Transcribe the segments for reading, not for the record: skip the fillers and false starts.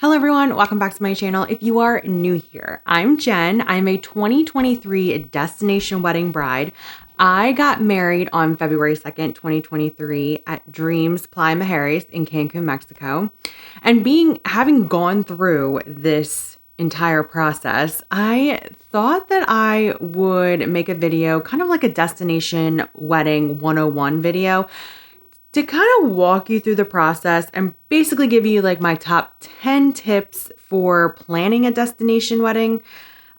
Hello everyone, welcome back to my channel. If you are new here, I'm Jen. I'm a 2023 destination wedding bride. I got married on February 2nd, 2023 at Dreams Playa Mujeres in Cancun, Mexico. And having gone through this entire process, I thought that I would make a video, kind of like a destination wedding 101 video, to kind of walk you through the process and basically give you like my top 10 tips for planning a destination wedding.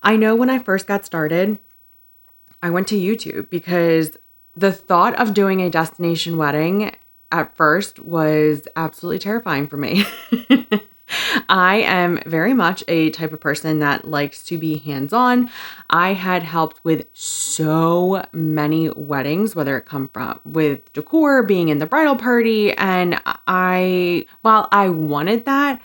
I know when I first got started, I went to YouTube because the thought of doing a destination wedding at first was absolutely terrifying for me. I am very much a type of person that likes to be hands-on. I had helped with so many weddings, whether it come from with decor, being in the bridal party, and while I wanted that,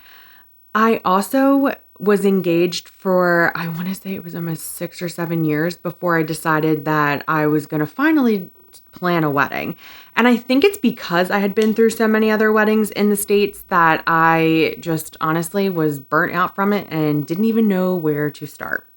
I also was engaged for, I want to say it was almost 6 or 7 years before I decided that I was going to finally plan a wedding. And I think it's because I had been through so many other weddings in the States that I just honestly was burnt out from it and didn't even know where to start.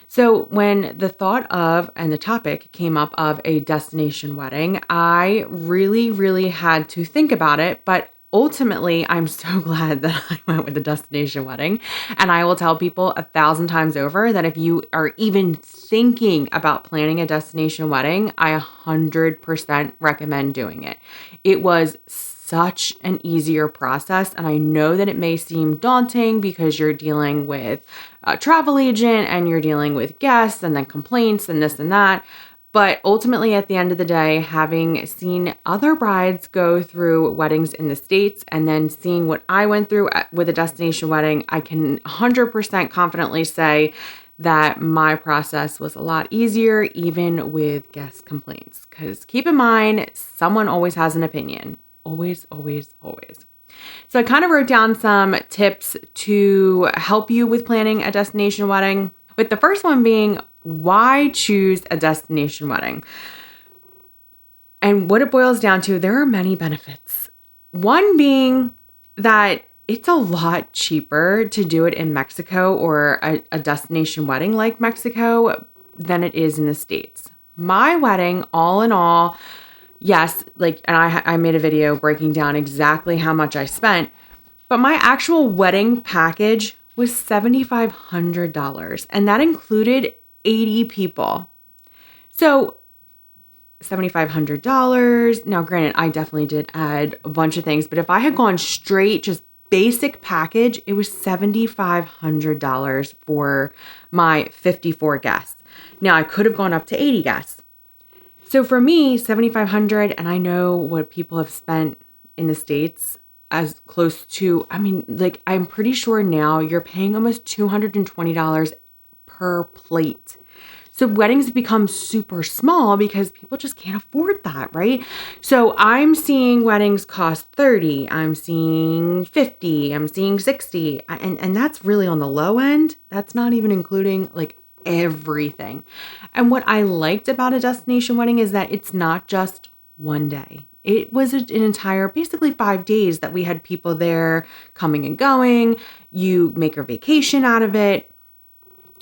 So when the thought of and the topic came up of a destination wedding, I really had to think about it, but ultimately, I'm so glad that I went with a destination wedding. And I will tell people 1,000 times over that if you are even thinking about planning a destination wedding, I 100% recommend doing it. It was such an easier process. And I know that it may seem daunting because you're dealing with a travel agent and you're dealing with guests and then complaints and this and that. But ultimately, at the end of the day, having seen other brides go through weddings in the States and then seeing what I went through with a destination wedding, I can 100% confidently say that my process was a lot easier, even with guest complaints. Because keep in mind, someone always has an opinion. Always. So I kind of wrote down some tips to help you with planning a destination wedding, with the first one being, why choose a destination wedding? And what it boils down to, there are many benefits. One being that it's a lot cheaper to do it in Mexico or a destination wedding like Mexico than it is in the States. My wedding, all in all, yes, and I made a video breaking down exactly how much I spent, but my actual wedding package was $7,500, and that included 80 people. So $7,500. Now, granted, I definitely did add a bunch of things, but if I had gone straight, just basic package, it was $7,500 for my 54 guests. Now, I could have gone up to 80 guests. So for me, $7,500, and I know what people have spent in the States as close to, I'm pretty sure now you're paying almost $220 per plate. So weddings become super small because people just can't afford that, right? So I'm seeing weddings cost 30, I'm seeing 50, I'm seeing 60, and that's really on the low end. That's not even including everything. And what I liked about a destination wedding is that it's not just one day. It was an entire, basically 5 days that we had people there coming and going. You make your vacation out of it.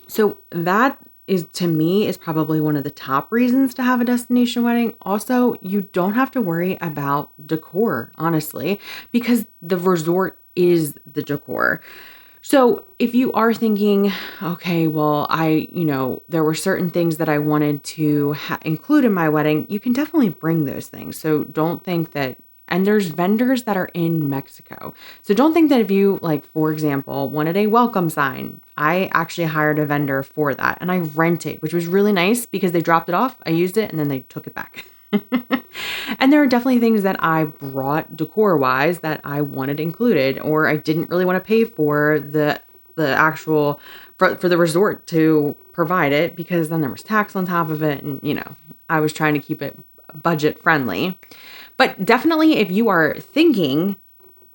So that is, to me, is probably one of the top reasons to have a destination wedding. Also, you don't have to worry about decor, honestly, because the resort is the decor. So if you are thinking, okay, well, there were certain things that I wanted to include in my wedding, you can definitely bring those things. So don't think that, and there's vendors that are in Mexico. So don't think that if you, for example, wanted a welcome sign, I actually hired a vendor for that and I rented, which was really nice because they dropped it off, I used it, and then they took it back. And there are definitely things that I brought decor-wise that I wanted included, or I didn't really want to pay for the actual, for the resort to provide it, because then there was tax on top of it. And, I was trying to keep it budget friendly. But definitely if you are thinking,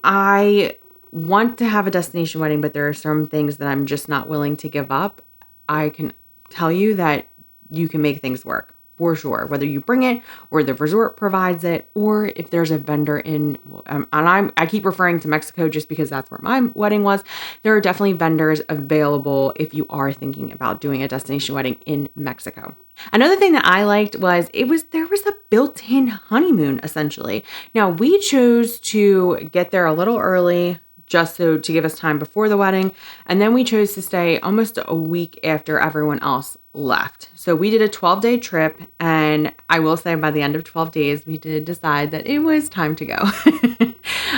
I want to have a destination wedding, but there are some things that I'm just not willing to give up, I can tell you that you can make things work for sure, whether you bring it or the resort provides it, or if there's a vendor in, and I keep referring to Mexico just because that's where my wedding was. There are definitely vendors available if you are thinking about doing a destination wedding in Mexico. Another thing that I liked was there was a built-in honeymoon essentially. Now we chose to get there a little early just so to give us time before the wedding. And then we chose to stay almost a week after everyone else left. So we did a 12-day trip. And I will say by the end of 12 days, we did decide that it was time to go.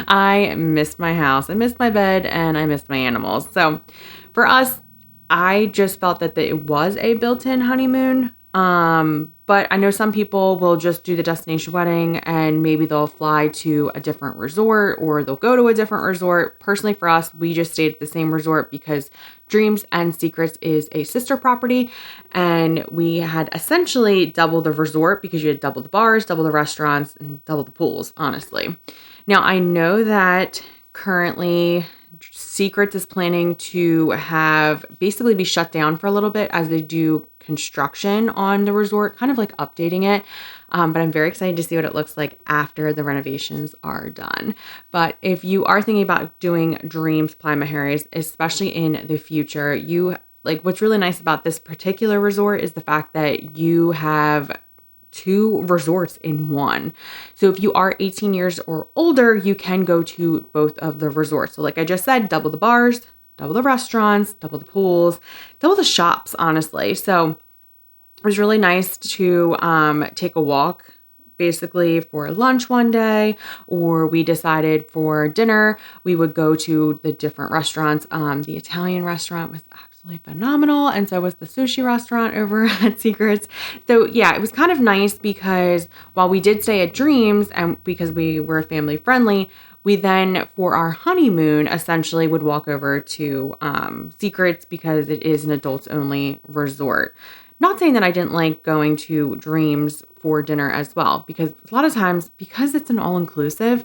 I missed my house, I missed my bed, and I missed my animals. So for us, I just felt that it was a built-in honeymoon. But I know some people will just do the destination wedding and maybe they'll fly to a different resort or they'll go to a different resort. Personally, for us, we just stayed at the same resort because Dreams and Secrets is a sister property, and we had essentially double the resort because you had double the bars, double the restaurants, and double the pools, honestly. Now, I know that currently Secrets is planning to basically be shut down for a little bit as they do construction on the resort, kind of like updating it. But I'm very excited to see what it looks like after the renovations are done. But if you are thinking about doing Dreams Playa Mujeres, especially in the future, what's really nice about this particular resort is the fact that you have 2 resorts in one. So if you are 18 years or older, you can go to both of the resorts. So like I just said, double the bars, double the restaurants, double the pools, double the shops, honestly. So it was really nice to take a walk basically for lunch one day, or we decided for dinner, we would go to the different restaurants. The Italian restaurant was absolutely phenomenal, and so was the sushi restaurant over at Secrets. So yeah, it was kind of nice because while we did stay at Dreams and because we were family friendly, we then for our honeymoon essentially would walk over to Secrets because it is an adults only resort. Not saying that I didn't like going to Dreams for dinner as well, because a lot of times, because it's an all-inclusive,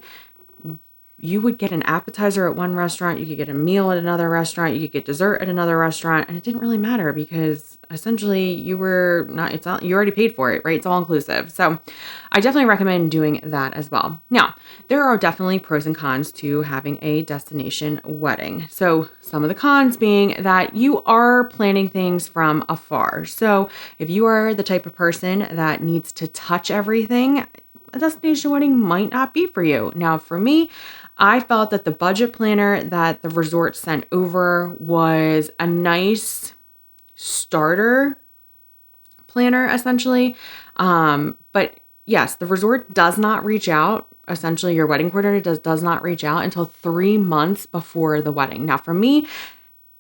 you would get an appetizer at one restaurant, you could get a meal at another restaurant, you could get dessert at another restaurant, and it didn't really matter because essentially you already paid for it, right? It's all inclusive. So I definitely recommend doing that as well. Now, there are definitely pros and cons to having a destination wedding. So some of the cons being that you are planning things from afar. So if you are the type of person that needs to touch everything, a destination wedding might not be for you. Now, for me, I felt that the budget planner that the resort sent over was a nice starter planner, essentially. But yes, the resort does not reach out. Essentially, your wedding coordinator does not reach out until 3 months before the wedding. Now, for me,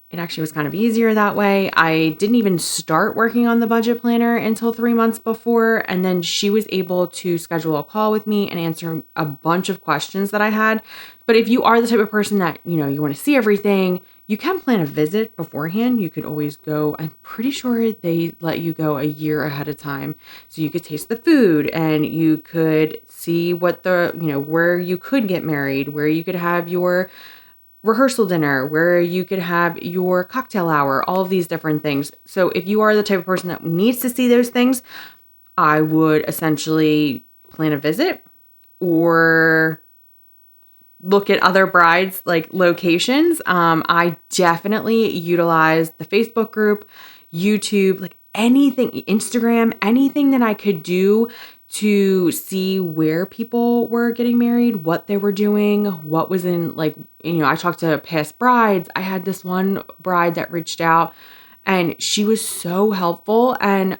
it actually was kind of easier that way. I didn't even start working on the budget planner until 3 months before. And then she was able to schedule a call with me and answer a bunch of questions that I had. But if you are the type of person that, you want to see everything, you can plan a visit beforehand. You could always go. I'm pretty sure they let you go a year ahead of time. So you could taste the food and you could see where you could get married, where you could have your rehearsal dinner, where you could have your cocktail hour, all of these different things. So if you are the type of person that needs to see those things, I would essentially plan a visit or look at other brides locations. I definitely utilize the Facebook group, YouTube, anything, Instagram, anything that I could do to see where people were getting married, what they were doing, what was in I talked to past brides. I had this one bride that reached out and she was so helpful. And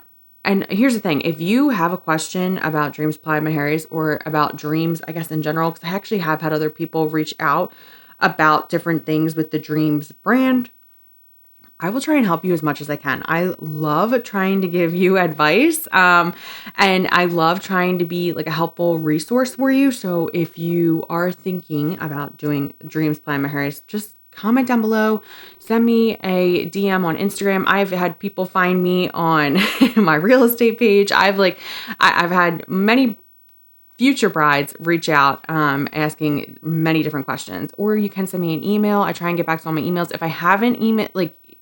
here's the thing, if you have a question about Dreams Playa Mujeres or about Dreams, I guess in general, because I actually have had other people reach out about different things with the Dreams brand, I will try and help you as much as I can. I love trying to give you advice. And I love trying to be a helpful resource for you. So if you are thinking about doing Dreams Playa Mujeres, just comment down below, send me a DM on Instagram. I've had people find me on my real estate page. I've had many future brides reach out asking many different questions, or you can send me an email. I try and get back to all my emails. If I haven't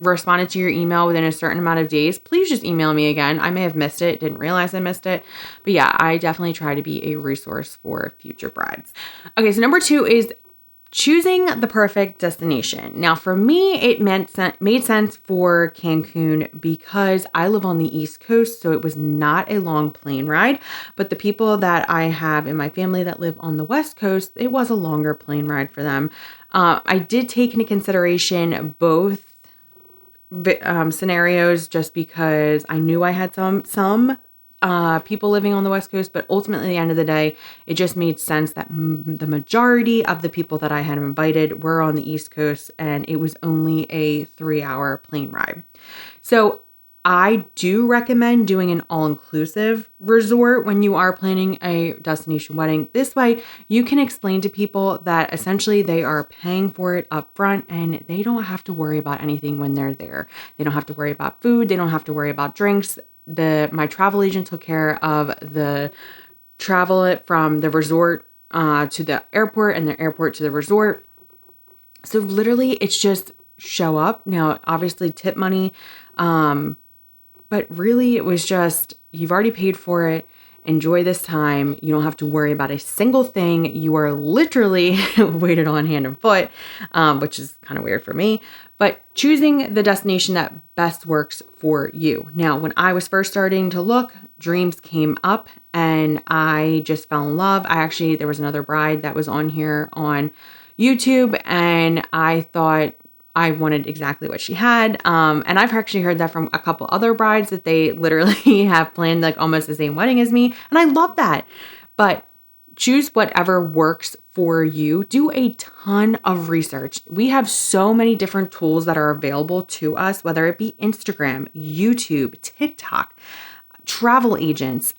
responded to your email within a certain amount of days, please just email me again. I may have missed it, didn't realize I missed it. But yeah, I definitely try to be a resource for future brides. Okay, so number 2 is choosing the perfect destination. Now, for me, it made sense for Cancun because I live on the East Coast, so it was not a long plane ride. But the people that I have in my family that live on the West Coast, it was a longer plane ride for them. I did take into consideration both scenarios just because I knew I had some people living on the West Coast, but ultimately at the end of the day, it just made sense that the majority of the people that I had invited were on the East Coast, and it was only a 3-hour plane ride. So I do recommend doing an all-inclusive resort when you are planning a destination wedding. This way, you can explain to people that essentially they are paying for it up front and they don't have to worry about anything when they're there. They don't have to worry about food. They don't have to worry about drinks. My travel agent took care of the travel from the resort to the airport and the airport to the resort. So literally it's just show up. Now, obviously tip money, but really it was just, you've already paid for it. Enjoy this time. You don't have to worry about a single thing. You are literally waited on hand and foot, which is kind of weird for me, but choosing the destination that best works for you. Now, when I was first starting to look, Dreams came up and I just fell in love. There was another bride that was on here on YouTube and I thought I wanted exactly what she had. And I've actually heard that from a couple other brides that they literally have planned like almost the same wedding as me. And I love that. But choose whatever works for you. Do a ton of research. We have so many different tools that are available to us, whether it be Instagram, YouTube, TikTok, travel agents.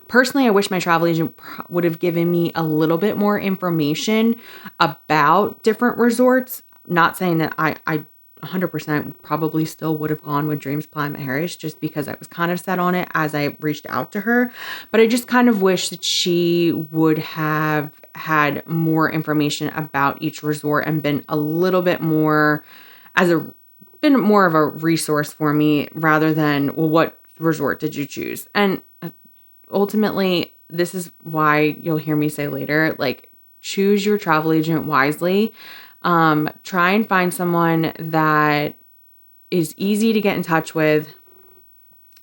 Personally, I wish my travel agent would have given me a little bit more information about different resorts. Not saying that I 100% probably still would have gone with Dreams Climate Heritage just because I was kind of set on it as I reached out to her. But I just kind of wish that she would have had more information about each resort and been a little bit more been more of a resource for me rather than, well, what resort did you choose? And ultimately, this is why you'll hear me say later, like, choose your travel agent wisely. Try and find someone that is easy to get in touch with.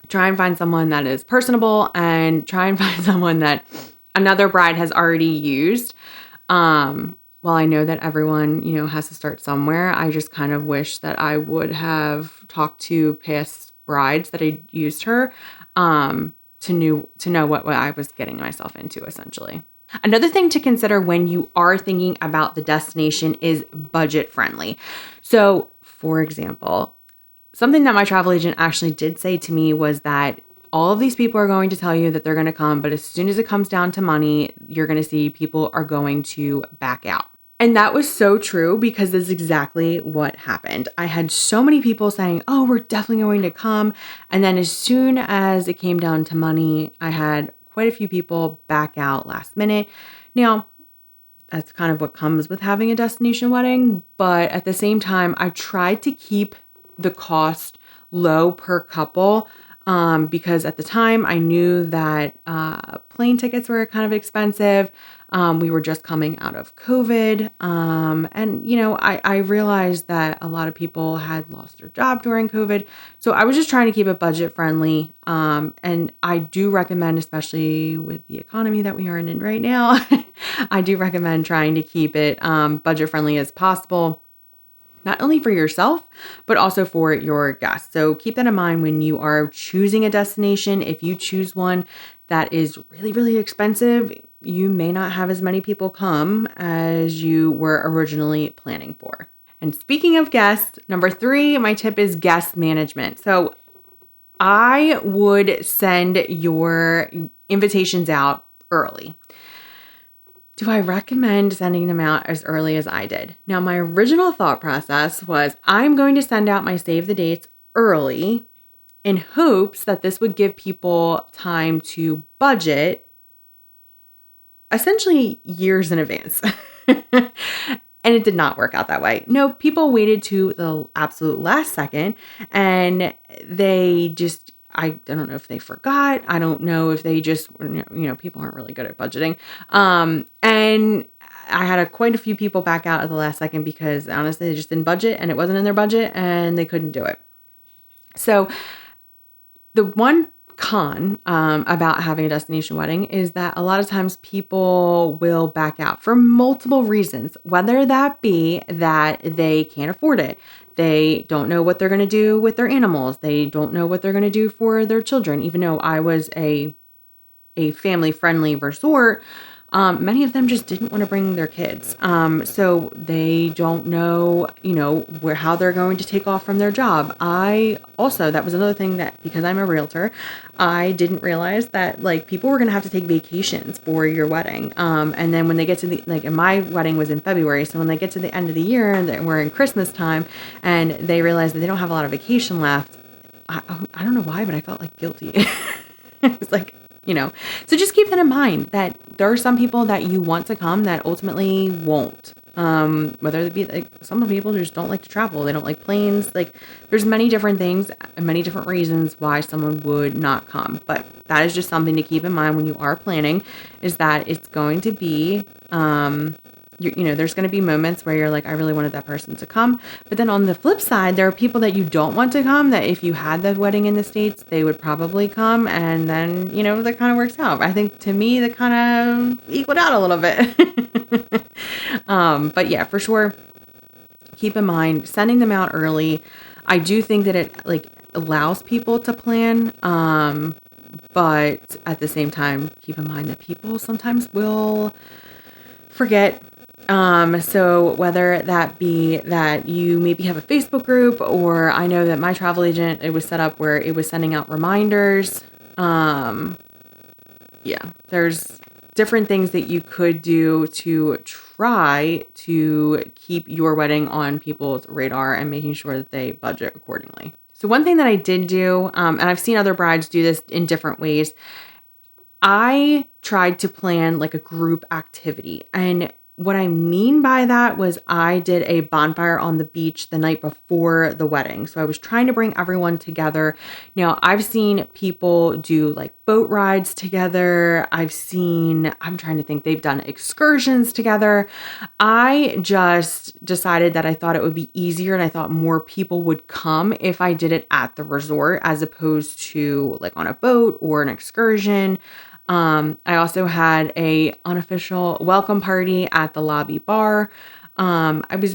Try and find someone that is personable and try and find someone that another bride has already used. While I know that everyone, has to start somewhere, I just kind of wish that I would have talked to past brides that had used her, to know what I was getting myself into essentially. Another thing to consider when you are thinking about the destination is budget friendly. So, for example, something that my travel agent actually did say to me was that all of these people are going to tell you that they're going to come, but as soon as it comes down to money, you're going to see people are going to back out. And that was so true because this is exactly what happened. I had so many people saying, oh, we're definitely going to come. And then as soon as it came down to money, I had quite a few people back out last minute. Now, that's kind of what comes with having a destination wedding. But at the same time, I tried to keep the cost low per couple because at the time I knew that plane tickets were kind of expensive. We were just coming out of COVID. I realized that a lot of people had lost their job during COVID. So I was just trying to keep it budget friendly. And I do recommend, especially with the economy that we are in right now, I do recommend trying to keep it budget friendly as possible. Not only for yourself, but also for your guests. So keep that in mind when you are choosing a destination. If you choose one that is really, really expensive, you may not have as many people come as you were originally planning for. And speaking of guests, number 3, my tip is guest management. So I would send your invitations out early. Do I recommend sending them out as early as I did? Now, my original thought process was I'm going to send out my save the dates early in hopes that this would give people time to budget essentially years in advance. And it did not work out that way. No, people waited to the absolute last second, and they just, I don't know if they forgot. I don't know if they just, people aren't really good at budgeting. And I had quite a few people back out at the last second because honestly, they just didn't budget, and it wasn't in their budget, and they couldn't do it. So the one con about having a destination wedding is that a lot of times people will back out for multiple reasons, whether that be that they can't afford it. They don't know what they're going to do with their animals. They don't know what they're going to do for their children. Even though I was a family-friendly resort, many of them just didn't want to bring their kids. So they don't know, how they're going to take off from their job. That was another thing that, because I'm a realtor, I didn't realize that people were going to have to take vacations for your wedding. And then when they get to and my wedding was in February. So when they get to the end of the year and we're in Christmas time and they realize that they don't have a lot of vacation left, I don't know why, but I felt guilty. It was so just keep that in mind, that there are some people that you want to come that ultimately won't. Whether it be some people just don't like to travel. They don't like planes. There's many different things and many different reasons why someone would not come. But that is just something to keep in mind when you are planning, is that it's going to be, there's going to be moments where you're I really wanted that person to come. But then on the flip side, there are people that you don't want to come, that if you had the wedding in the States, they would probably come. And then, that kind of works out. I think to me, that kind of equaled out a little bit. But yeah, for sure, keep in mind sending them out early. I do think that it allows people to plan. But at the same time, keep in mind that people sometimes will forget. So whether that be that you maybe have a Facebook group, or I know that my travel agent, it was set up where it was sending out reminders. There's different things that you could do to try to keep your wedding on people's radar and making sure that they budget accordingly. So one thing that I did do, and I've seen other brides do this in different ways, I tried to plan a group activity. And what I mean by that was I did a bonfire on the beach the night before the wedding. So I was trying to bring everyone together. Now, I've seen people do boat rides together. I'm trying to think, they've done excursions together. I just decided that I thought it would be easier, and I thought more people would come if I did it at the resort as opposed to on a boat or an excursion. I also had a unofficial welcome party at the lobby bar. I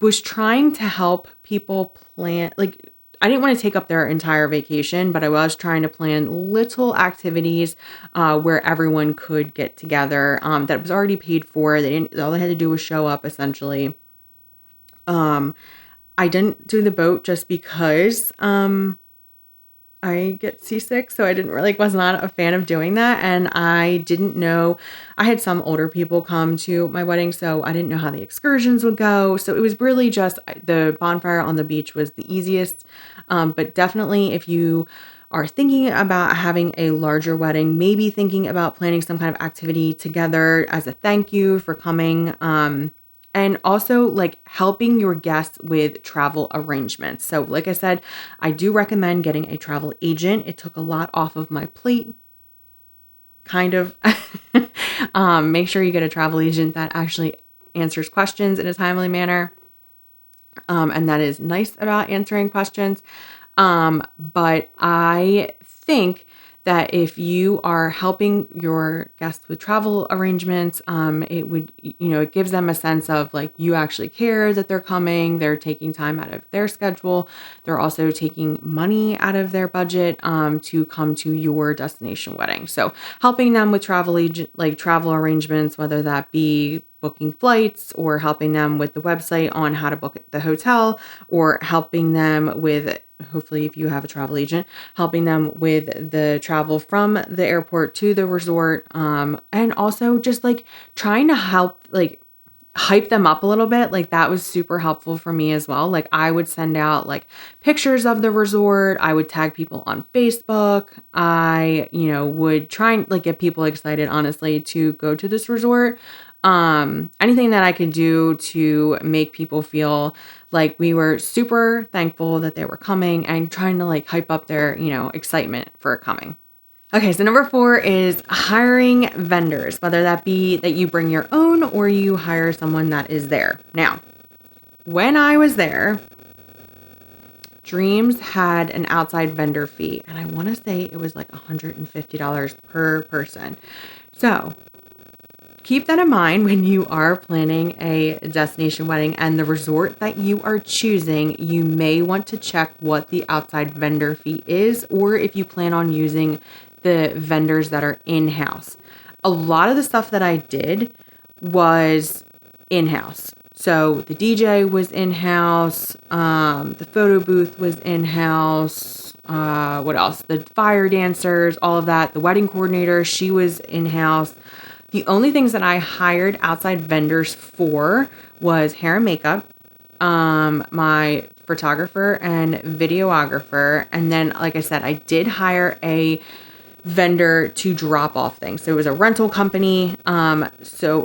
was trying to help people plan, I didn't want to take up their entire vacation, but I was trying to plan little activities, where everyone could get together, that was already paid for. All they had to do was show up, essentially. I didn't do the boat just because, I get seasick, so I was not a fan of doing that. And I didn't know, I had some older people come to my wedding, so I didn't know how the excursions would go. So it was really just the bonfire on the beach was the easiest. But definitely if you are thinking about having a larger wedding, maybe thinking about planning some kind of activity together as a thank you for coming. And also helping your guests with travel arrangements. So like I said, I do recommend getting a travel agent. It took a lot off of my plate, kind of. Make sure you get a travel agent that actually answers questions in a timely manner. And that is nice about answering questions. But I think that if you are helping your guests with travel arrangements, it would, it gives them a sense of you actually care that they're coming. They're taking time out of their schedule. They're also taking money out of their budget, to come to your destination wedding. So helping them with travel arrangements, whether that be booking flights or helping them with the website on how to book the hotel, or helping them with, hopefully if you have a travel agent, helping them with the travel from the airport to the resort. And also just trying to help, hype them up a little bit. That was super helpful for me as well. I would send out pictures of the resort. I would tag people on Facebook. I, would try and get people excited, honestly, to go to this resort. Anything that I could do to make people feel like we were super thankful that they were coming and trying to like hype up their, excitement for coming. Okay, so number 4 is hiring vendors, whether that be that you bring your own or you hire someone that is there. Now, when I was there, Dreams had an outside vendor fee, and I want to say it was like $150 per person. So keep that in mind when you are planning a destination wedding and the resort that you are choosing. You may want to check what the outside vendor fee is, or if you plan on using the vendors that are in-house. A lot of the stuff that I did was in-house. So the DJ was in-house, the photo booth was in-house, what else? The fire dancers, all of that. The wedding coordinator, she was in-house. The only things that I hired outside vendors for was hair and makeup, my photographer and videographer. And then, like I said, I did hire a vendor to drop off things. So it was a rental company. And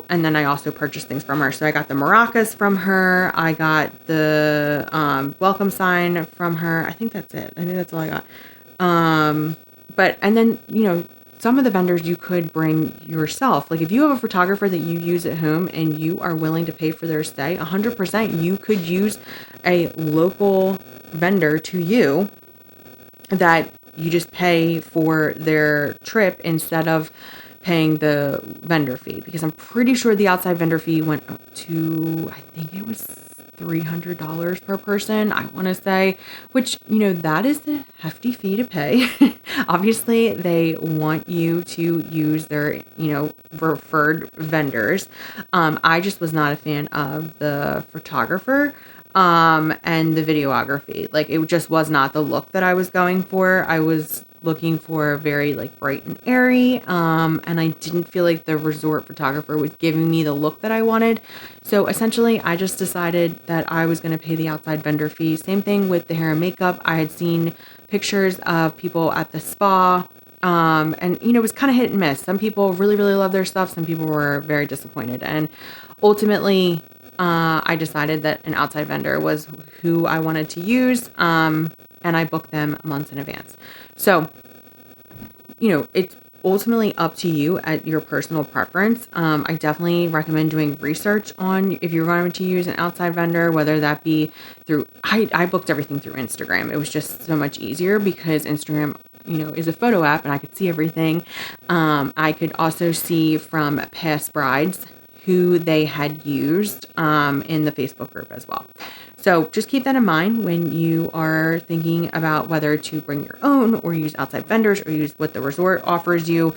then I also purchased things from her. So I got the maracas from her. I got the welcome sign from her. I think that's it. I think that's all I got. And then, some of the vendors you could bring yourself. Like if you have a photographer that you use at home and you are willing to pay for their stay, 100%, you could use a local vendor to you that you just pay for their trip instead of paying the vendor fee, because I'm pretty sure the outside vendor fee went up to, I think it was $300 per person, I want to say, which, that is a hefty fee to pay. Obviously, they want you to use their, referred vendors. I just was not a fan of the photographer and the videography. Like it just was not the look that I was going for. I was looking for very like bright and airy. And I didn't feel like the resort photographer was giving me the look that I wanted. So essentially I just decided that I was going to pay the outside vendor fee. Same thing with the hair and makeup. I had seen pictures of people at the spa. And it was kind of hit and miss. Some people really, really love their stuff. Some people were very disappointed. And ultimately, I decided that an outside vendor was who I wanted to use, and I booked them months in advance. So, it's ultimately up to you at your personal preference. I definitely recommend doing research on if you're going to use an outside vendor, whether that be through, I booked everything through Instagram. It was just so much easier because Instagram, is a photo app and I could see everything. I could also see from past brides who they had used in the Facebook group as well. So just keep that in mind when you are thinking about whether to bring your own or use outside vendors or use what the resort offers you,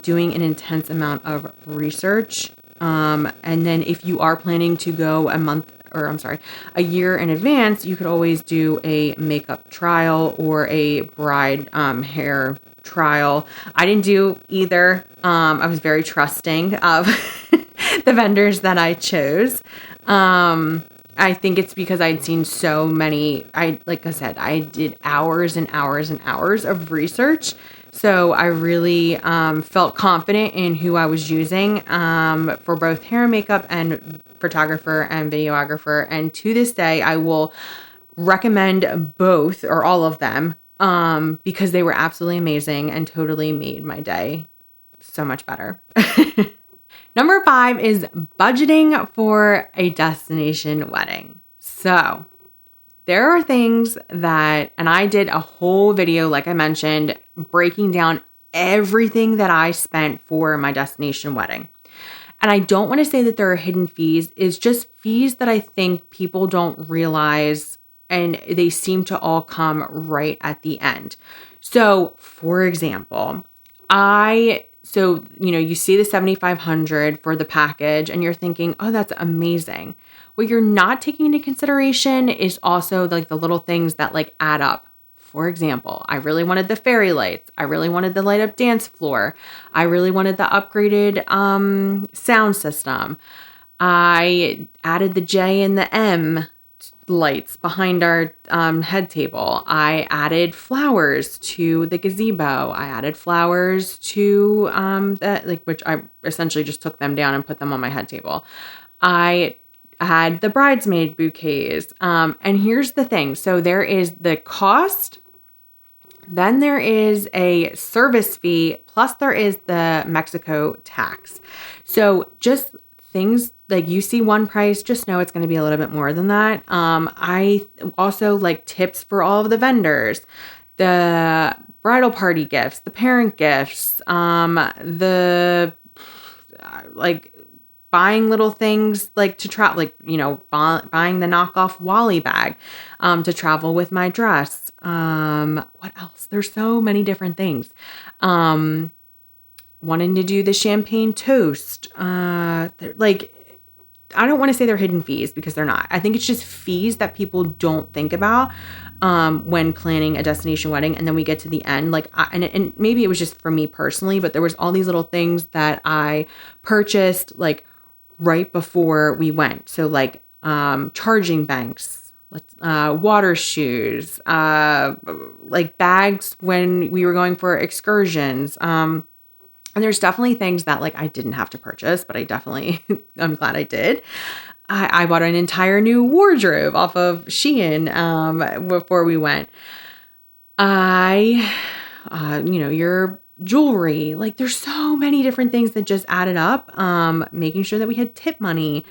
doing an intense amount of research. And then if you are planning to go a year in advance, you could always do a makeup trial or a bride hair trial. I didn't do either. I was very trusting of the vendors that I chose. I think it's because I'd seen so many, like I said, I did hours and hours and hours of research. So I really felt confident in who I was using for both hair and makeup and photographer and videographer. And to this day, I will recommend both or all of them because they were absolutely amazing and totally made my day so much better. Number 5 is budgeting for a destination wedding. So there are things that, and I did a whole video, like I mentioned, breaking down everything that I spent for my destination wedding. And I don't want to say that there are hidden fees. It's just fees that I think people don't realize, and they seem to all come right at the end. So for example, you see the $7,500 for the package and you're thinking, oh, that's amazing. What you're not taking into consideration is also like the little things that like add up. For example, I really wanted the fairy lights. I really wanted the light up dance floor. I really wanted the upgraded sound system. I added the J and the M lights behind our head table. I added flowers to the gazebo. I added flowers to which I essentially just took them down and put them on my head table. I had the bridesmaid bouquets. And here's the thing. So there is the cost, then there is a service fee, plus there is the Mexico tax. So just things like you see one price, just know it's going to be a little bit more than that. I also like tips for all of the vendors, the bridal party gifts, the parent gifts, the like buying little things like to travel, like, you know, buying the knockoff Wally bag to travel with my dress. What else? There's so many different things. Wanting to do the champagne toast. Like, I don't want to say they're hidden fees because they're not. I think it's just fees that people don't think about when planning a destination wedding. And then we get to the end, like, and maybe it was just for me personally, but there was all these little things that I purchased like right before we went. So like charging banks, water shoes, like bags when we were going for excursions. And there's definitely things that like I didn't have to purchase, but I definitely, I'm glad I did. I bought an entire new wardrobe off of Shein before we went. Your jewelry, like there's so many different things that just added up. Making sure that we had tip money,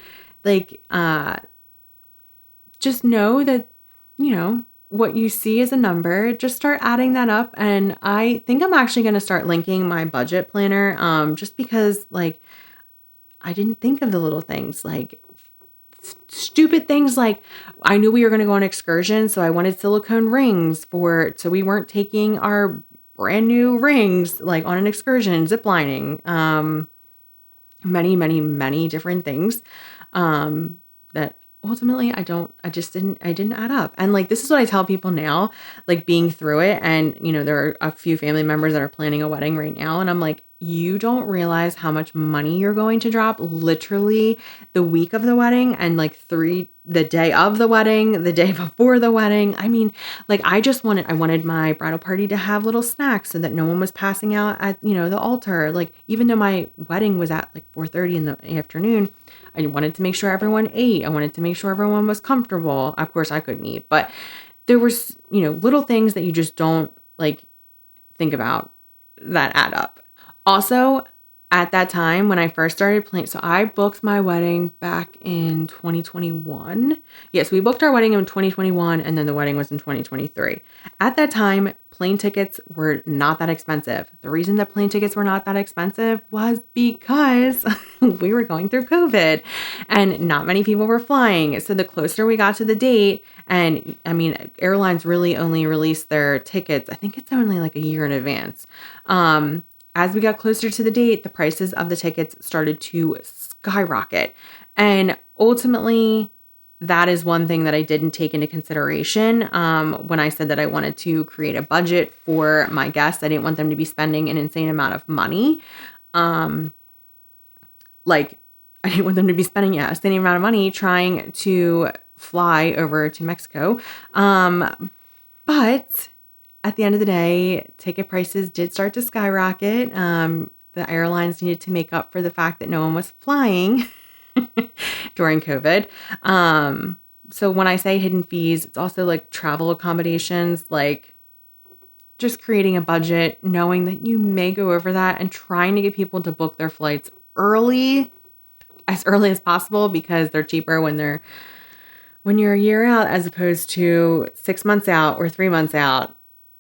like just know that, you know, what you see is a number, just start adding that up. And I think I'm actually going to start linking my budget planner, just because like, I didn't think of the little things, like stupid things. Like I knew we were going to go on excursion. So I wanted silicone rings so we weren't taking our brand new rings, like on an excursion, zip lining, many, many, many different things, that ultimately I didn't add up. And like, this is what I tell people now, like being through it. And, you know, there are a few family members that are planning a wedding right now. And I'm like, you don't realize how much money you're going to drop literally the week of the wedding and like the day of the wedding, the day before the wedding. I mean, like I wanted my bridal party to have little snacks so that no one was passing out at, you know, the altar. Like even though my wedding was at like 4:30 in the afternoon, I wanted to make sure everyone ate. I wanted to make sure everyone was comfortable. Of course I couldn't eat, but there was, you know, little things that you just don't like think about that add up. Also, at that time when I first started planning, so I booked my wedding back in 2021. Yes, we booked our wedding in 2021 and then the wedding was in 2023. At that time, plane tickets were not that expensive. The reason that plane tickets were not that expensive was because we were going through COVID and not many people were flying. So the closer we got to the date, and I mean, airlines really only release their tickets, I think it's only like a year in advance. As we got closer to the date, the prices of the tickets started to skyrocket. And ultimately, that is one thing that I didn't take into consideration when I said that I wanted to create a budget for my guests. I didn't want them to be spending an insane amount of money. I didn't want them to be spending a insane amount of money trying to fly over to Mexico. But at the end of the day, ticket prices did start to skyrocket. The airlines needed to make up for the fact that no one was flying during COVID. So when I say hidden fees, it's also like travel accommodations, like just creating a budget, knowing that you may go over that and trying to get people to book their flights as early as possible because they're cheaper when you're a year out as opposed to 6 months out or 3 months out.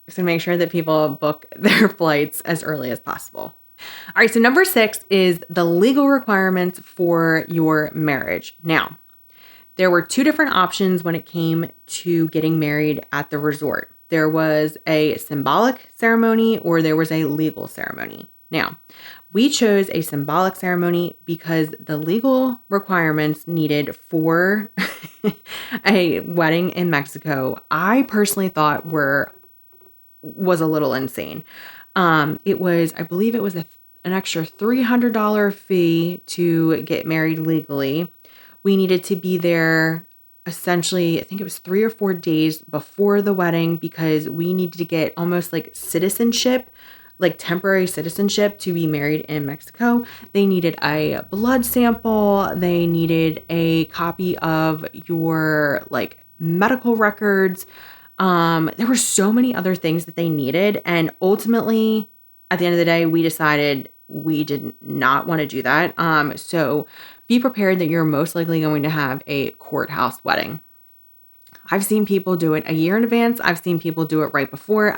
So make sure that people book their flights as early as possible. All right, so number 6 is the legal requirements for your marriage. Now, there were 2 different options when it came to getting married at the resort. There was a symbolic ceremony or there was a legal ceremony. Now, we chose a symbolic ceremony because the legal requirements needed for a wedding in Mexico, I personally thought was a little insane. I believe it was an extra $300 fee to get married legally. We needed to be there essentially, I think it was 3 or 4 days before the wedding, because we needed to get almost like citizenship, like temporary citizenship, to be married in Mexico. They needed a blood sample. They needed a copy of your like medical records. There were so many other things that they needed. And ultimately, at the end of the day, we decided we did not want to do that. So be prepared that you're most likely going to have a courthouse wedding. I've seen people do it a year in advance. I've seen people do it right before.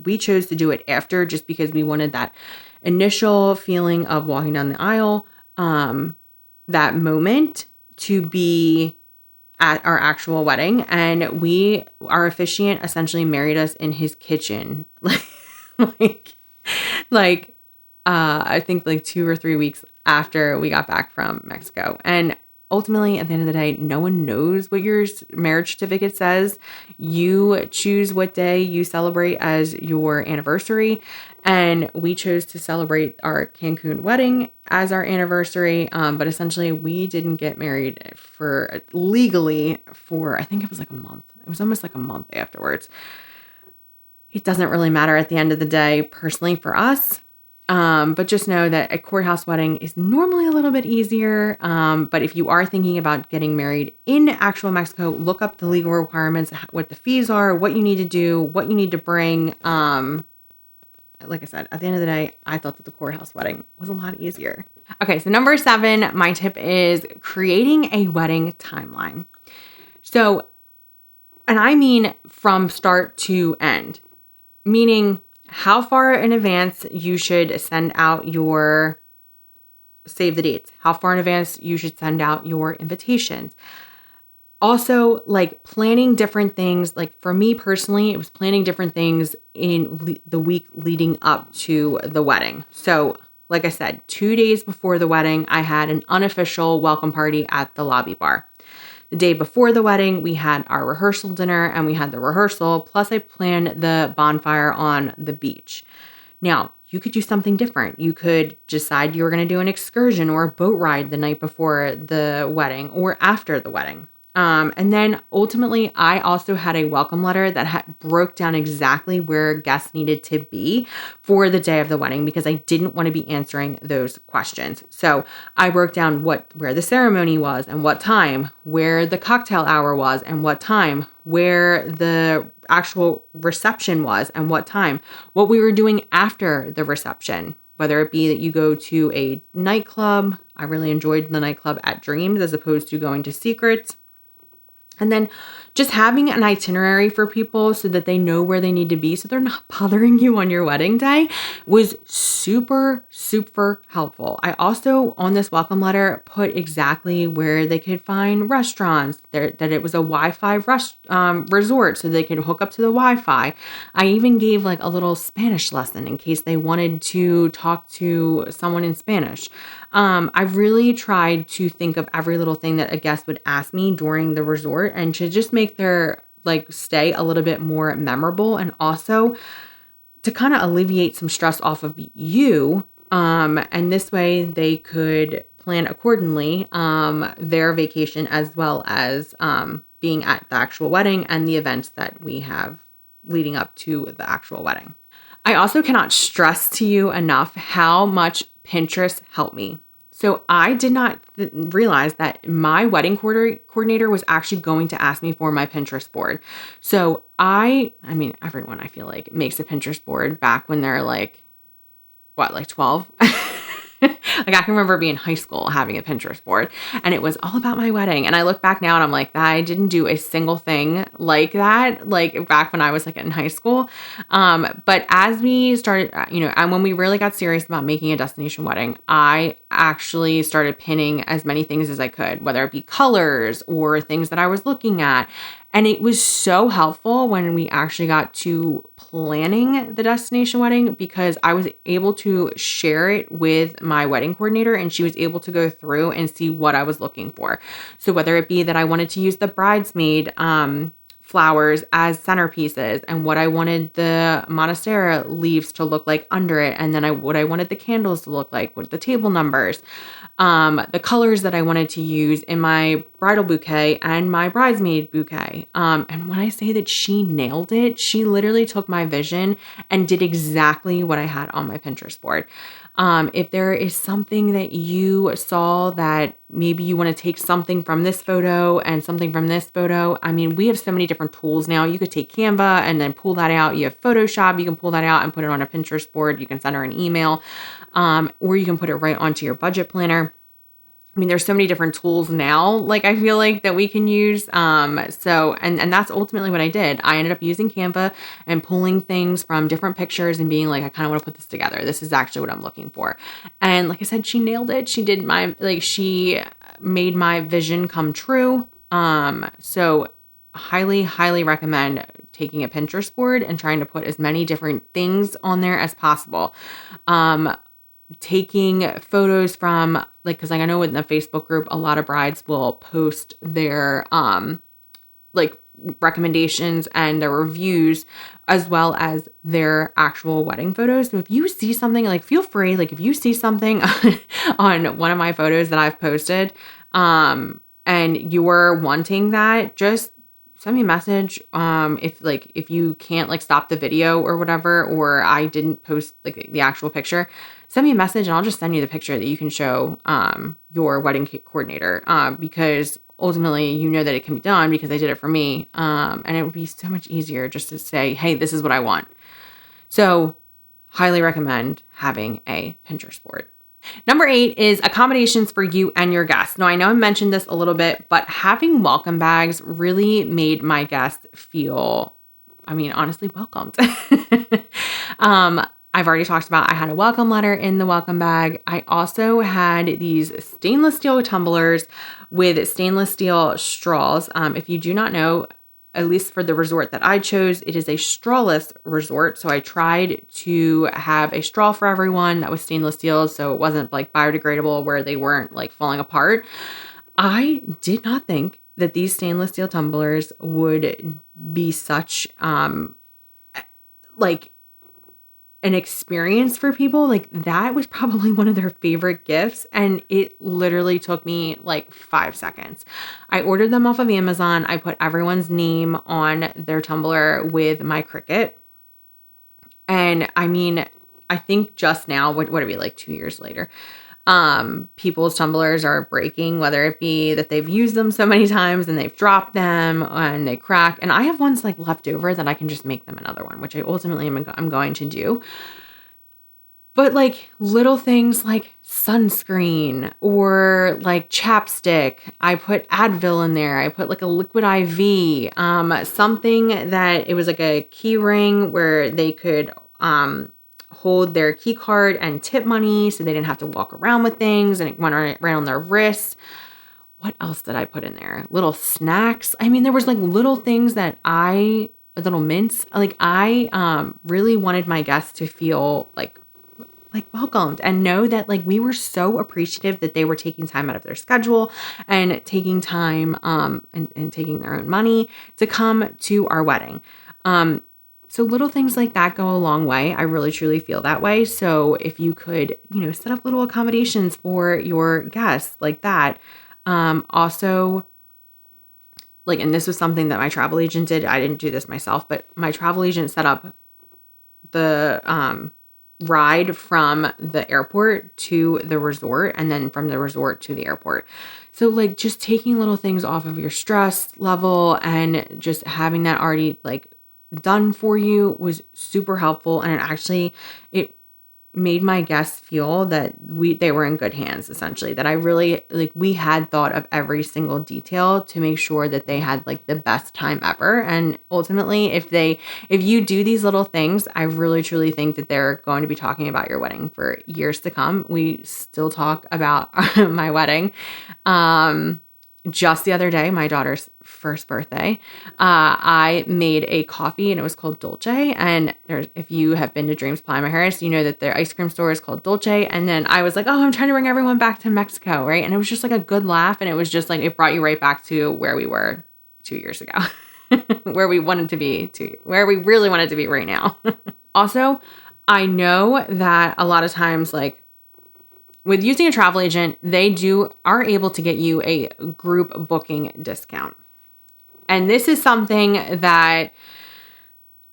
We chose to do it after, just because we wanted that initial feeling of walking down the aisle, that moment to be at our actual wedding. And our officiant essentially married us in his kitchen. like, I think like 2 or 3 weeks after we got back from Mexico. And ultimately, at the end of the day, no one knows what your marriage certificate says. You choose what day you celebrate as your anniversary. And we chose to celebrate our Cancun wedding as our anniversary. But essentially, we didn't get married legally for, I think it was like a month. It was almost like a month afterwards. It doesn't really matter at the end of the day, personally, for us. But just know that a courthouse wedding is normally a little bit easier. But if you are thinking about getting married in actual Mexico, look up the legal requirements, what the fees are, what you need to do, what you need to bring. Like I said, at the end of the day, I thought that the courthouse wedding was a lot easier. Okay, so number 7, my tip is creating a wedding timeline. So, and I mean from start to end, meaning how far in advance you should send out your save the dates, how far in advance you should send out your invitations. Also, like planning different things. Like for me personally, it was planning different things in the week leading up to the wedding. So like I said, 2 days before the wedding, I had an unofficial welcome party at the lobby bar. The day before the wedding, we had our rehearsal dinner and we had the rehearsal. Plus, I planned the bonfire on the beach. Now, you could do something different. You could decide you were going to do an excursion or a boat ride the night before the wedding or after the wedding. And then ultimately, I also had a welcome letter that broke down exactly where guests needed to be for the day of the wedding, because I didn't want to be answering those questions. So I broke down where the ceremony was and what time, where the cocktail hour was and what time, where the actual reception was and what time, what we were doing after the reception, whether it be that you go to a nightclub. I really enjoyed the nightclub at Dreams as opposed to going to Secrets. And then just having an itinerary for people so that they know where they need to be so they're not bothering you on your wedding day was super, super helpful. I also, on this welcome letter, put exactly where they could find restaurants, that it was a Wi-Fi resort so they could hook up to the Wi-Fi. I even gave like a little Spanish lesson in case they wanted to talk to someone in Spanish. I really tried to think of every little thing that a guest would ask me during the resort and to just make their like stay a little bit more memorable, and also to kind of alleviate some stress off of you. And this way they could plan accordingly, their vacation as well as, being at the actual wedding and the events that we have leading up to the actual wedding. I also cannot stress to you enough how much Pinterest helped me. So I did not realize that my wedding coordinator was actually going to ask me for my Pinterest board. So I mean, everyone I feel like makes a Pinterest board back when they're like, 12? Like I can remember being in high school having a Pinterest board and it was all about my wedding. And I look back now and I'm like, I didn't do a single thing like that, like back when I was like in high school. But as we started, and when we really got serious about making a destination wedding, I actually started pinning as many things as I could, whether it be colors or things that I was looking at. And it was so helpful when we actually got to planning the destination wedding, because I was able to share it with my wedding coordinator and she was able to go through and see what I was looking for. So whether it be that I wanted to use the Bridesmaid flowers as centerpieces and what I wanted the monstera leaves to look like under it. And then what I wanted the candles to look like, what the table numbers, the colors that I wanted to use in my bridal bouquet and my bridesmaid bouquet. And when I say that she nailed it, she literally took my vision and did exactly what I had on my Pinterest board. If there is something that you saw that maybe you want to take something from this photo and something from this photo, I mean, we have so many different tools now. You could take Canva and then pull that out. You have Photoshop, you can pull that out and put it on a Pinterest board. You can send her an email, or you can put it right onto your budget planner. I mean, there's so many different tools now, like I feel like that we can use. And that's ultimately what I did. I ended up using Canva and pulling things from different pictures and being like, I kind of want to put this together. This is actually what I'm looking for. And like I said, she nailed it. She did she made my vision come true. So highly, highly recommend taking a Pinterest board and trying to put as many different things on there as possible. Taking photos from because I know in the Facebook group, a lot of brides will post their recommendations and their reviews as well as their actual wedding photos. So if you see something, feel free, if you see something on one of my photos that I've posted, and you're wanting that, just send me a message. If you can't stop the video or whatever, or I didn't post the actual picture, send me a message and I'll just send you the picture that you can show your wedding coordinator, because ultimately you know that it can be done because they did it for me, and it would be so much easier just to say, hey, this is what I want. So highly recommend having a Pinterest board. Number 8 is accommodations for you and your guests. Now, I know I mentioned this a little bit, but having welcome bags really made my guests feel, honestly, welcomed. I've already talked about I had a welcome letter in the welcome bag. I also had these stainless steel tumblers with stainless steel straws. If you do not know, at least for the resort that I chose, it is a strawless resort. So I tried to have a straw for everyone that was stainless steel, so it wasn't biodegradable where they weren't falling apart. I did not think that these stainless steel tumblers would be such an experience for people. That was probably one of their favorite gifts, and it literally took me 5 seconds. I ordered them off of Amazon. I put everyone's name on their tumbler with my Cricut, and I think just now, what are we 2 years later, people's tumblers are breaking, whether it be that they've used them so many times and they've dropped them and they crack. And I have ones left over that I can just make them another one, which I ultimately I'm going to do. But little things like sunscreen or chapstick, I put Advil in there. I put a liquid IV, something that it was a key ring where they could, hold their key card and tip money so they didn't have to walk around with things and it went right on their wrists. What else did I put in there? Little snacks. There was little things that little mints. I really wanted my guests to feel welcomed and know that we were so appreciative that they were taking time out of their schedule and taking time and taking their own money to come to our wedding. So little things like that go a long way. I really, truly feel that way. So if you could, set up little accommodations for your guests like that. Also, and this was something that my travel agent did. I didn't do this myself, but my travel agent set up the ride from the airport to the resort and then from the resort to the airport. So just taking little things off of your stress level and just having that already done for you was super helpful, and it made my guests feel that they were in good hands, essentially, that I really we had thought of every single detail to make sure that they had the best time ever. And ultimately, if you do these little things, I really truly think that they're going to be talking about your wedding for years to come. We still talk about my wedding. Just the other day, my daughter's first birthday, I made a coffee and it was called Dolce. And if you have been to Dreams Palma Harris, you know that their ice cream store is called Dolce. And then I was like, oh, I'm trying to bring everyone back to Mexico, right? And it was just a good laugh. And it was just it brought you right back to where we were 2 years ago. where we wanted to be to where we really wanted to be right now. Also, I know that a lot of times, like with using a travel agent, they are able to get you a group booking discount. And this is something that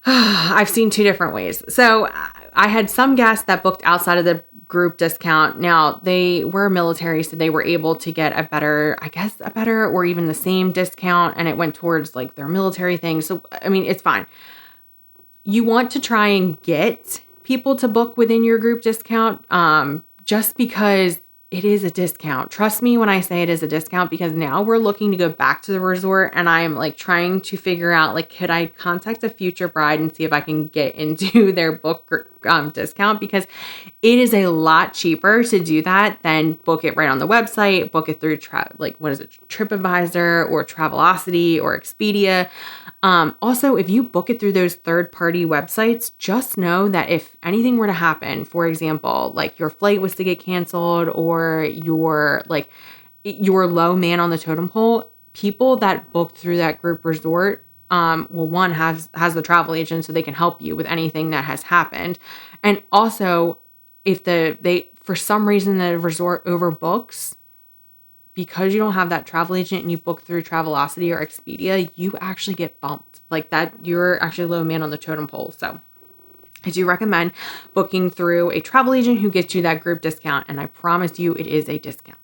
I've seen two different ways. So I had some guests that booked outside of the group discount. Now they were military, so they were able to get a better or even the same discount, and it went towards like their military thing. So, I mean, it's fine. You want to try and get people to book within your group discount, just because it is a discount. Trust me when I say it is a discount, because now we're looking to go back to the resort, and I'm like trying to figure out, like, could I contact a future bride and see if I can get into their book discount, because it is a lot cheaper to do that than book it right on the website, book it through TripAdvisor or Travelocity or Expedia. Also, if you book it through those third-party websites, just know that if anything were to happen, for example, like your flight was to get canceled or your low man on the totem pole, people that booked through that group resort, one has the travel agent, so they can help you with anything that has happened. And also, if for some reason the resort overbooks, because you don't have that travel agent and you book through Travelocity or Expedia, you actually get bumped like that. You're actually low man on the totem pole. So I do recommend booking through a travel agent who gets you that group discount. And I promise you it is a discount.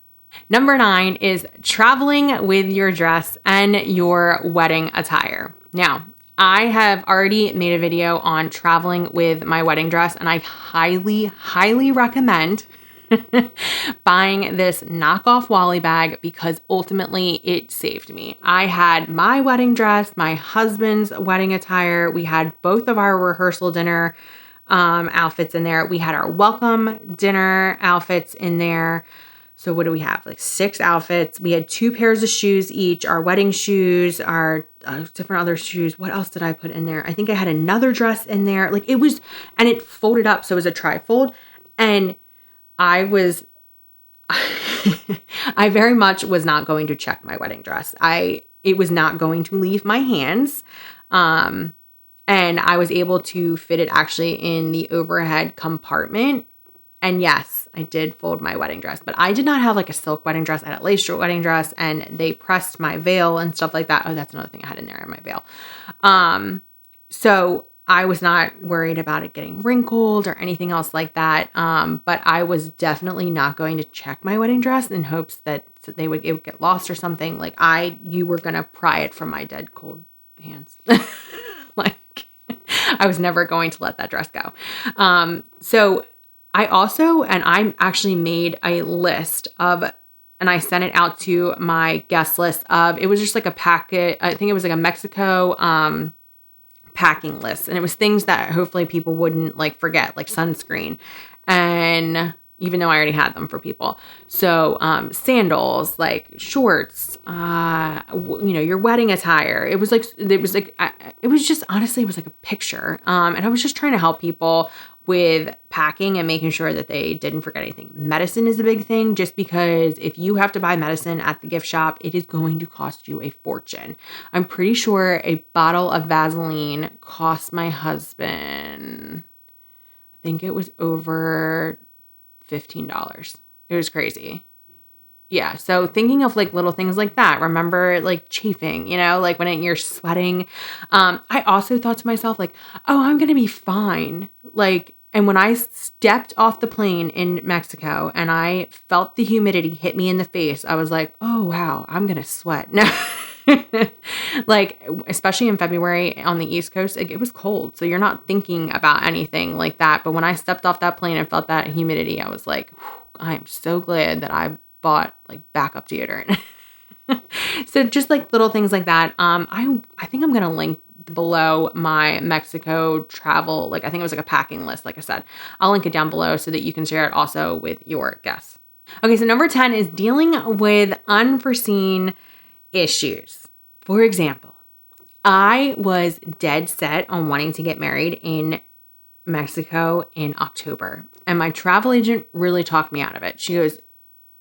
Number 9 is traveling with your dress and your wedding attire. Now, I have already made a video on traveling with my wedding dress, and I highly, highly recommend buying this knockoff Wally bag, because ultimately it saved me. I had my wedding dress, my husband's wedding attire. We had both of our rehearsal dinner outfits in there. We had our welcome dinner outfits in there. So what do we have? Like 6 outfits. We had 2 pairs of shoes each, our wedding shoes, our different other shoes. What else did I put in there? I think I had another dress in there. Like it folded up. So it was a trifold. And I very much was not going to check my wedding dress. It was not going to leave my hands. And I was able to fit it actually in the overhead compartment. And yes, I did fold my wedding dress, but I did not have like a silk wedding dress. I had a lace short wedding dress, and they pressed my veil and stuff like that. Oh, that's another thing I had in there in my veil. So I was not worried about it getting wrinkled or anything else like that. But I was definitely not going to check my wedding dress in hopes that it would get lost or something. Like you were going to pry it from my dead cold hands. Like I was never going to let that dress go. So I actually made a list of, and I sent it out to my guest list of, it was just like a packet. I think it was like a Mexico, packing list, and it was things that hopefully people wouldn't like forget, like sunscreen, and even though I already had them for people. So sandals, like shorts, your wedding attire. It was just honestly, it was like a picture, and I was just trying to help people with packing and making sure that they didn't forget anything. Medicine is a big thing, just because if you have to buy medicine at the gift shop, it is going to cost you a fortune. I'm pretty sure a bottle of Vaseline cost my husband, I think it was over $15. It was crazy. Yeah. So thinking of like little things like that, remember like chafing, like when you're sweating. I also thought to myself like, oh, I'm going to be fine. Like, and when I stepped off the plane in Mexico and I felt the humidity hit me in the face, I was like, oh, wow, I'm going to sweat. No. Like, especially in February on the East Coast, it was cold. So you're not thinking about anything like that. But when I stepped off that plane and felt that humidity, I was like, I am so glad that I bought like backup deodorant. So just like little things like that. I think I'm going to link below my Mexico travel. Like I think it was like a packing list. Like I said, I'll link it down below so that you can share it also with your guests. Okay. So number 10 is dealing with unforeseen issues. For example, I was dead set on wanting to get married in Mexico in October, and my travel agent really talked me out of it. She goes,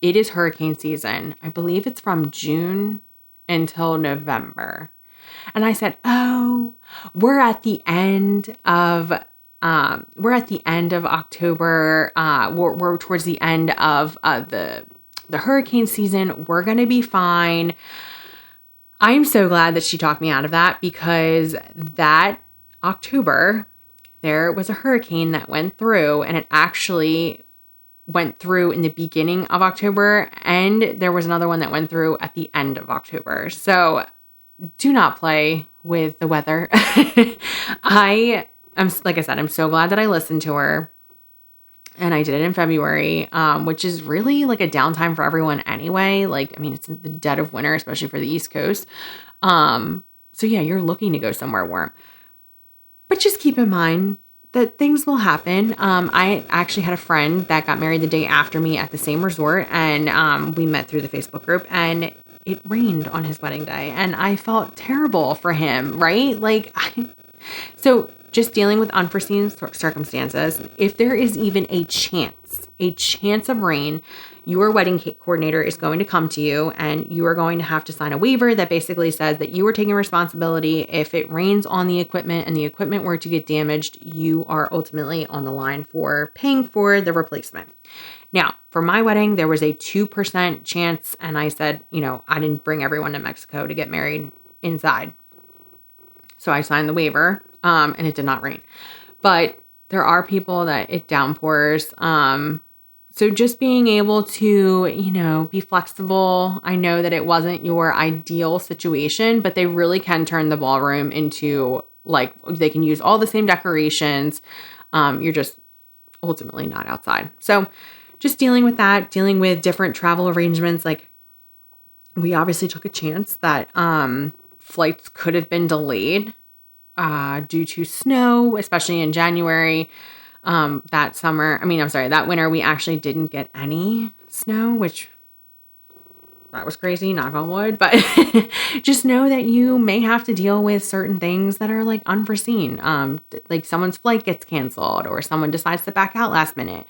it is hurricane season. I believe it's from June until November. And I said, oh, we're at the end of October. We're towards the end of the hurricane season. We're going to be fine. I'm so glad that she talked me out of that, because that October, there was a hurricane that went through, and it actually went through in the beginning of October, and there was another one that went through at the end of October. So do not play with the weather. Like I said, I'm so glad that I listened to her, and I did it in February, which is really like a downtime for everyone anyway. Like, I mean, it's in the dead of winter, especially for the East Coast. So yeah, you're looking to go somewhere warm, but just keep in mind that things will happen. I actually had a friend that got married the day after me at the same resort, and we met through the Facebook group, and it rained on his wedding day, and I felt terrible for him, right? So just dealing with unforeseen circumstances. If there is even a chance of rain, your wedding coordinator is going to come to you, and you are going to have to sign a waiver that basically says that you are taking responsibility. If it rains on the equipment and the equipment were to get damaged, you are ultimately on the line for paying for the replacement. Now, for my wedding, there was a 2% chance, and I said, I didn't bring everyone to Mexico to get married inside. So I signed the waiver, and it did not rain. But there are people that it downpours. So just being able to, be flexible. I know that it wasn't your ideal situation, but they really can turn the ballroom into, like, they can use all the same decorations. You're just ultimately not outside. So just dealing with that, dealing with different travel arrangements. Like, we obviously took a chance that flights could have been delayed due to snow, especially in January. That winter, we actually didn't get any snow, which that was crazy, knock on wood. But just know that you may have to deal with certain things that are like unforeseen. Like someone's flight gets canceled, or someone decides to back out last minute.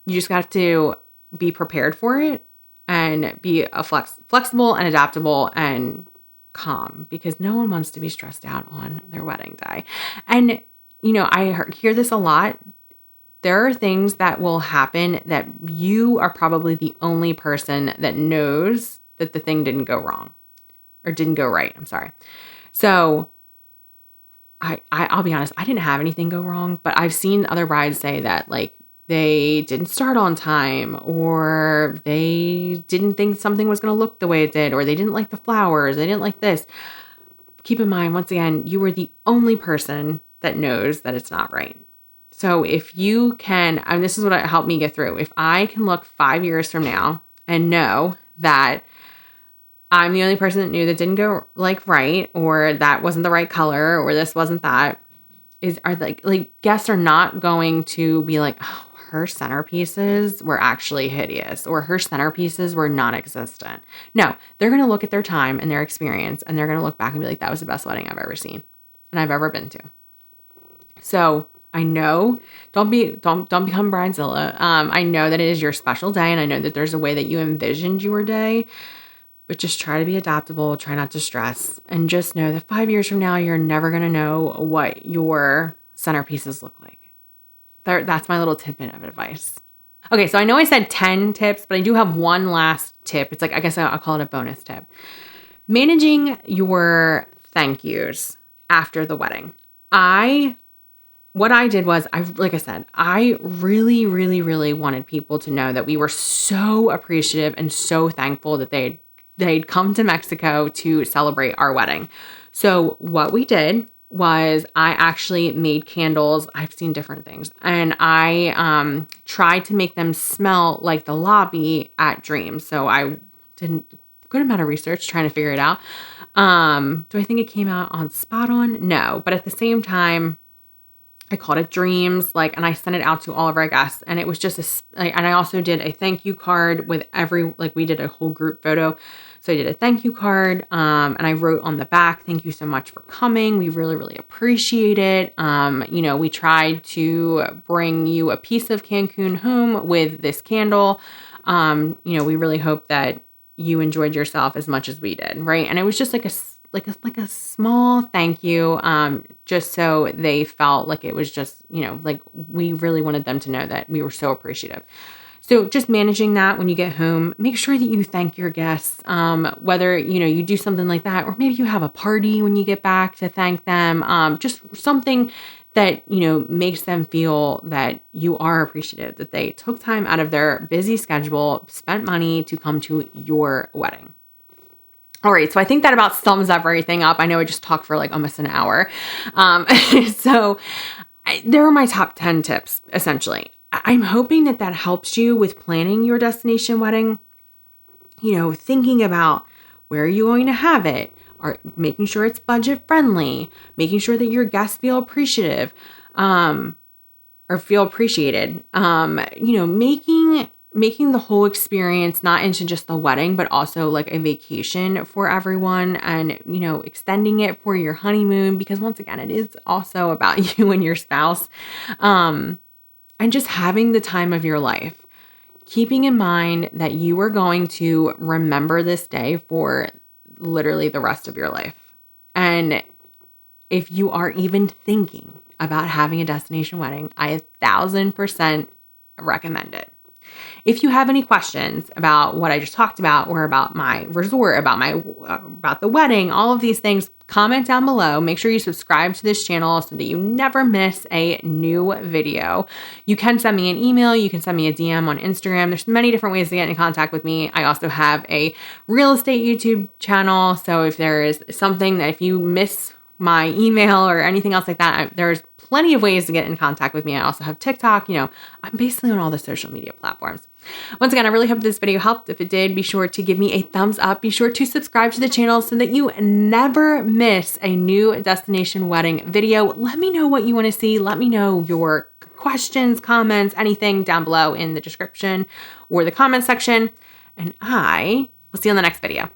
You just have to be prepared for it and be flexible and adaptable and calm, because no one wants to be stressed out on their wedding day. And I hear this a lot. There are things that will happen that you are probably the only person that knows that the thing didn't go wrong or didn't go right. I'm sorry. So I'll be honest, I didn't have anything go wrong, but I've seen other brides say that, like, they didn't start on time, or they didn't think something was going to look the way it did, or they didn't like the flowers, they didn't like this. Keep in mind, once again, you are the only person that knows that it's not right. So if you can, and this is what helped me get through, if I can look 5 years from now and know that I'm the only person that knew that didn't go right, or that wasn't the right color, or this wasn't that, guests are not going to be like, oh, her centerpieces were actually hideous, or her centerpieces were non-existent. No, they're going to look at their time and their experience, and they're going to look back and be like, that was the best wedding I've ever seen and I've ever been to. So I know, don't become Bridezilla. I know that it is your special day, and I know that there's a way that you envisioned your day, but just try to be adaptable, try not to stress, and just know that 5 years from now, you're never going to know what your centerpieces look like. That's my little tidbit of advice. Okay, so I know I said 10 tips, but I do have one last tip. It's like, I guess I'll call it a bonus tip. Managing your thank yous after the wedding. What I did was, like I said, I really, really, really wanted people to know that we were so appreciative and so thankful that they'd come to Mexico to celebrate our wedding. So what we did was, I actually made candles. I've seen different things, and I tried to make them smell like the lobby at Dreams. So I did a good amount of research trying to figure it out. Do I think it came out on spot on? No, but at the same time, I called it Dreams, and I sent it out to all of our guests, and it was just and I also did a thank you card with we did a whole group photo. So I did a thank you card, and I wrote on the back, thank you so much for coming. We really, really appreciate it. We tried to bring you a piece of Cancun home with this candle. We really hope that you enjoyed yourself as much as we did, right? And it was just like a small thank you, just so they felt like it was just, like we really wanted them to know that we were so appreciative. So just managing that when you get home, make sure that you thank your guests, whether, you do something like that, or maybe you have a party when you get back to thank them, just something that, makes them feel that you are appreciative, that they took time out of their busy schedule, spent money to come to your wedding. All right, so I think that about sums everything up. I know I just talked for like almost an hour. There are my top 10 tips, essentially. I'm hoping that helps you with planning your destination wedding, thinking about where are you going to have it, or making sure it's budget friendly, making sure that your guests feel appreciative, or feel appreciated, making the whole experience not into just the wedding, but also like a vacation for everyone, and, extending it for your honeymoon, because once again, it is also about you and your spouse, and just having the time of your life, keeping in mind that you are going to remember this day for literally the rest of your life. And if you are even thinking about having a destination wedding, I 1,000% recommend it. If you have any questions about what I just talked about, or about my resort, about the wedding, all of these things, comment down below. Make sure you subscribe to this channel so that you never miss a new video. You can send me an email. You can send me a DM on Instagram. There's many different ways to get in contact with me. I also have a real estate YouTube channel. So if there is something that, if you miss my email or anything else like that, there's plenty of ways to get in contact with me. I also have TikTok. I'm basically on all the social media platforms. Once again, I really hope this video helped. If it did, be sure to give me a thumbs up. Be sure to subscribe to the channel so that you never miss a new destination wedding video. Let me know what you want to see. Let me know your questions, comments, anything down below in the description or the comment section. And I will see you on the next video.